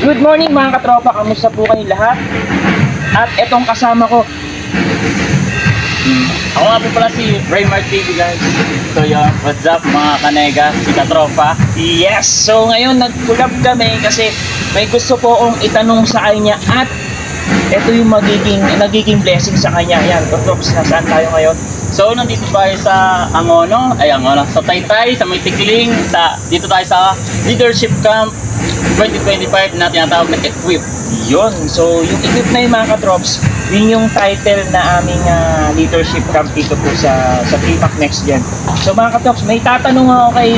Good morning mga katropa, kamusta po kayo lahat? At etong kasama ko. Ako nga po pala si Raymart TV guys. So yun, what's up mga kanega, si katropa. Yes! So ngayon nag-collab kami kasi may gusto po akong itanong sa kanya at ito yung nagiging blessing sa kanya. Yan, katrops, nasaan tayo ngayon? So nandito tayo sa Angono, sa Taytay, sa May Tikling, dito tayo sa Leadership Camp 2025 na tinatawag na Equip. Yun, so yung Equip na yung mga katrops, yun yung title na aming leadership camp dito po sa TMAC Next Gen. So mga katrops, may tatanong ako kay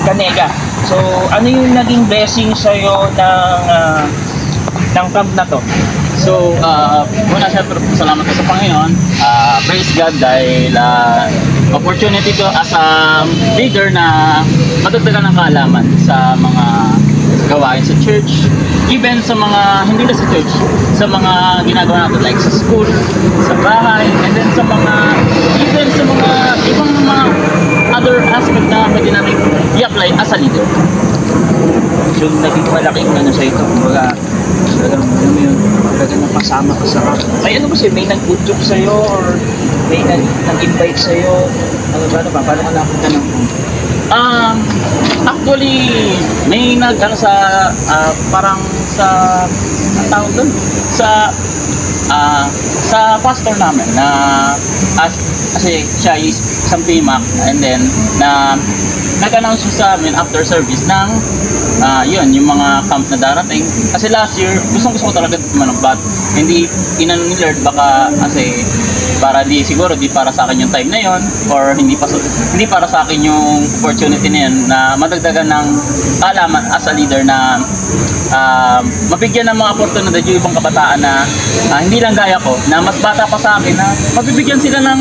Kanega. So ano yung naging blessing sa'yo ng camp na to? So, muna syempre salamat ko sa Panginoon. Praise God dahil opportunity ko as a leader na matagdagan ng kaalaman sa mga gawain sa church, even sa mga hindi na sa church, sa mga ginagawa natin like sa school, sa bahay, and then sa mga ibang mga other aspect na pwede natin i-apply as a leader. So naging malaking sa ito, kumbaga talagang napasama ka sa camp. Ay ano kasi, may nag-good sa'yo or may nag-invite sa'yo? Ano ba? Paano ka napunta ng actually, may parang sa ang tawag doon sa pastor namin na kasi siya is isang PMAC, and then nag-announce sa amin after service ng yun, yung mga camp na darating. Kasi last year, gusto ko talaga but hindi inano ni Lord, baka kasi siguro di para sa akin yung time na yon, or hindi para sa akin yung opportunity na yun na madagdagan ng kaalaman as a leader na mabigyan ng mga oportunidad yung ibang kabataan na hindi lang gaya ko, na mas bata pa sa akin, na mabibigyan sila ng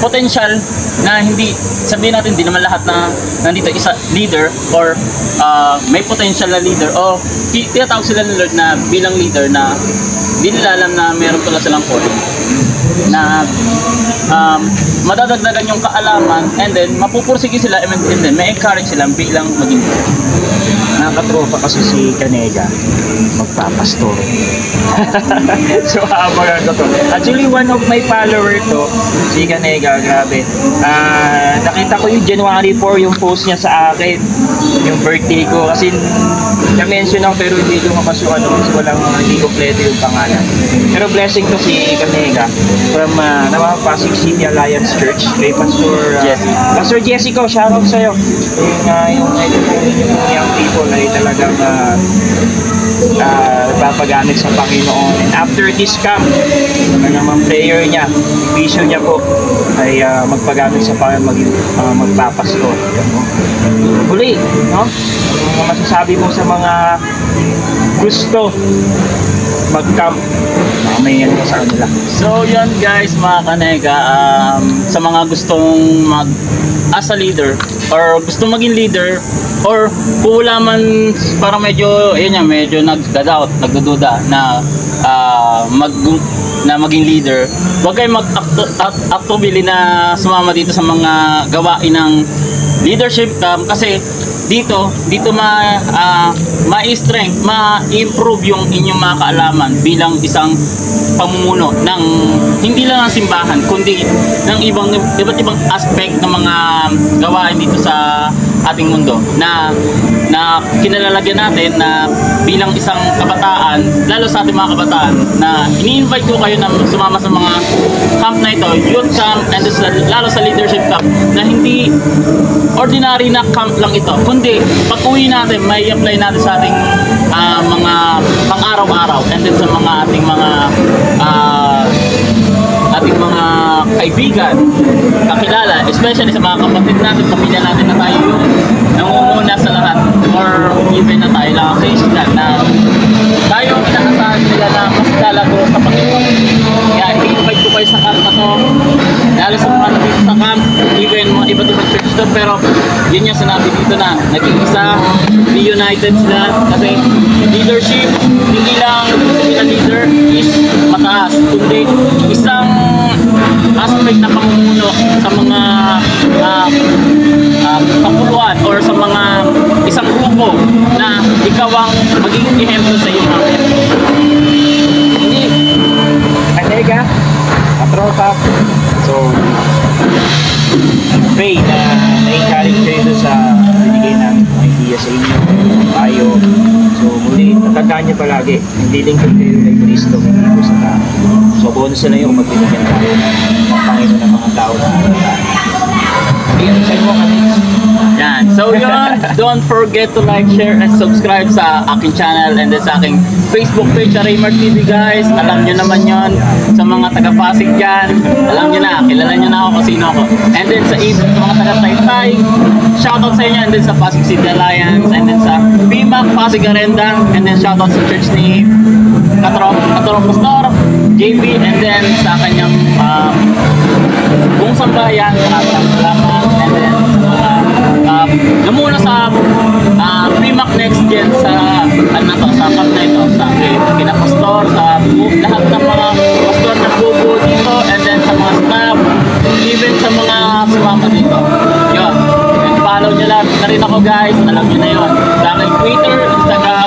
potential na hindi sabihin natin, di naman lahat na nandito isa leader or may potential na leader o tinatawag sila ng Lord na bilang leader na hindi nila alam na meron pala silang calling na madadagdagan yung kaalaman, and then mapupursige sila, and then may encourage sila bilang maging Nakatropa kasi si Kanega magpapastor. So abangan ko to. Actually, one of my follower to, si Kanega, grabe. Nakita ko yung January 4 yung post niya sa akin, yung birthday ko, kasi na-mention ako pero hindi ko makasuhan kasi hindi kompleto yung pangalan. Pero blessing to si Kanega from Pasig City Alliance Church, kay Pastor Jessica, shoutout sa'yo. Yung young people ay talagang nagpapagamit sa Panginoon. And after this camp, naman prayer niya, vision niya po ay magpagamit sa Panginoon, magpapastor. Huli, no? Ano masasabi mo sa mga gusto mag-camp? May yan sa kanila. So yun guys, mga kanega, sa mga gustong as a leader or gusto maging leader, or kung wala man parang medyo nagda-doubt, nagdududa na maging leader, huwag kayong mag-actively na sumama dito sa mga gawain ng leadership camp, kasi dito ma-strength, ma-improve yung inyong mga kaalaman bilang isang pamumuno ng hindi lang ng simbahan kundi ng iba't ibang aspect ng mga gawain dito sa ating mundo na kinalalagyan natin na bilang isang kabataan, lalo sa ating mga kabataan, na ini-invite ko kayo na sumama sa mga camp na ito, youth camp, and lalo sa leadership camp, na hindi ordinary na camp lang ito, kundi pag-uwi natin, may apply natin sa ating mga pang-araw-araw, and then sa mga ating mga kaibigan, kakilala, especially sa mga kapatid natin, pamilya natin na tayo yung nangunguna sa lahat, or even na tayo lang ang Christian, na tayo ang inaasahan nila na mas lalago sa Panginoon. Kaya i-invite ko kayo sa camp na to, lalo sa mga nandito sa camp, even mga iba't ibang church to, pero yun yung sinabi dito na naging isa, be united sila, kasi leadership, hindi lang na leader is mataas, kundi isang aspect na pamumuno sa mga kapuluan or sa mga isang grupo na ikaw ang magiging ehemplo sa iyo mamaya. Hindi. Kanega, katropa. So, pray na na-encourage kayo doon sa binigay namin mga idea sa inyo, tayo. So, muli, natandaan niyo palagi, hindi lingkod kayo kay Kristo, hindi po sa tao. So, bonus na yung magbibigyan tayo ng mga Panginoon ng mga tao na Ayan, sa'yo mo kami. Yan. So yun, don't forget to like, share, and subscribe sa aking channel and then sa aking Facebook page, Raymar TV guys. Alam nyo naman yon. Sa mga taga-Pasig dyan, alam nyo na, kilala nyo na ako kung sino ako. And then sa mga taga-Taytay, shoutout sa inyo. And then sa Pasig City Alliance, and then sa PMAC, Pasig Arendang, and then shoutout sa church ni Katorong Pastor, JB, and then sa kanyang buong sambayan, maraming salamat. And then namuna sa PMAC Next Gen sa sa camp na ito, sa kina Pastor, sa lahat ng mga pastor na bubo dito, and then sa mga staff, even sa mga sumama dito. Yun, and follow nyo lang na rin ako guys, alam nyo na yun, sa aking Twitter, Instagram,